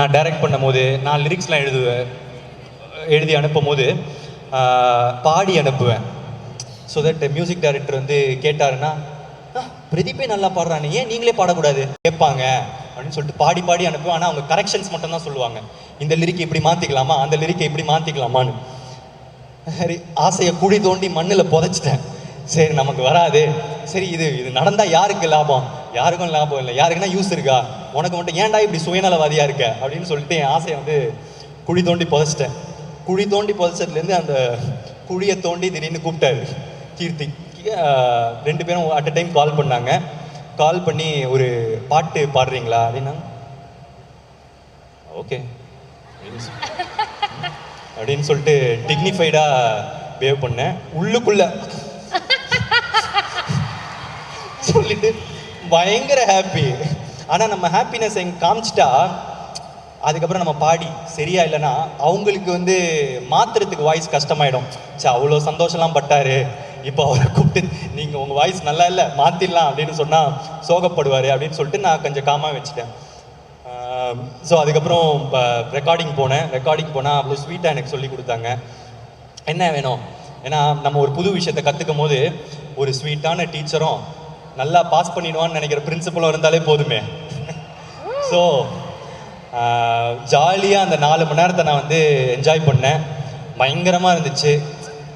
நான் டைரக்ட் பண்ணும் போது நான் லிரிக்ஸ்லாம் எழுதி அனுப்பும் போது பாடி அனுப்புவேன். ஸோ தட் மியூசிக் டைரக்டர் வந்து கேட்டாருன்னா, பிரதீப்பே நல்லா பாடுறானே, ஏன் நீங்களே பாடக்கூடாது கேட்பாங்க அப்படின்னு சொல்லிட்டு பாடி பாடி அனுப்புவேன். ஆனால் அவங்க கரெக்ஷன்ஸ் மட்டும் தான் சொல்லுவாங்க. இந்த லிரிக்கை இப்படி மாற்றிக்கலாமா, அந்த லிரிக்கை இப்படி மாற்றிக்கலாமான்னு. சரி, ஆசையை குழி தோண்டி மண்ணில் புதைச்சிட்டேன். சரி, நமக்கு வராது. சரி, இது நடந்தால் யாருக்கு லாபம்? யாருக்கும் லாபம் இல்லை. யாருக்குன்னா யூஸ் இருக்கா? உனக்கு மட்டும் ஏன்டா இப்படி சுயநலவாதியாக இருக்க அப்படின்னு சொல்லிட்டு என் ஆசையை வந்து குழி தோண்டி புதைச்சிட்டேன். குழி தோண்டி புதைச்சதுலேருந்து அந்த குழியை தோண்டி திடீர்னு கூப்பிட்டாரு கீர்த்தி. 2 பேரும் அட் அ டைம் கால் பண்ணாங்க. கால் பண்ணி ஒரு பாட்டு பாடுறீங்களா அப்படின்னா, ஓகே அப்படின்னு சொல்லிட்டு டிக்னிஃபைடாக பிஹேவ் பண்ணேன். உள்ளுக்குள்ள சொல்லிட்டு பயங்கர ஹாப்பி. ஆனால் நம்ம ஹாப்பினஸ் எங்க காமிச்சிட்டா அதுக்கப்புறம் நம்ம பாடி சரியா இல்லைன்னா அவங்களுக்கு வந்து மாத்துறதுக்கு வாய்ஸ் கஷ்டமாயிடும். சரி, அவ்வளோ சந்தோஷம்லாம் பட்டாரு, இப்போ அவரை கூப்பிட்டு நீங்கள் உங்கள் வாய்ஸ் நல்லா இல்லை மாற்றிடலாம் அப்படின்னு சொன்னால் சோகப்படுவார் அப்படின்னு சொல்லிட்டு நான் கொஞ்சம் காமாக வச்சுட்டேன். ஸோ அதுக்கப்புறம் ரெக்கார்டிங் போனால் அவ்வளோ ஸ்வீட்டாக எனக்கு சொல்லி கொடுத்தாங்க. என்ன வேணும், ஏன்னா நம்ம ஒரு புது விஷயத்தை கற்றுக்கும் போது ஒரு ஸ்வீட்டான டீச்சரும் நல்லா பாஸ் பண்ணிடுவான்னு நினைக்கிற பிரின்சிபலும் இருந்தாலே போதுமே. ஸோ ஜாலியாக அந்த 4 மணி நேரத்தை நான் வந்து என்ஜாய் பண்ணேன். பயங்கரமாக இருந்துச்சு.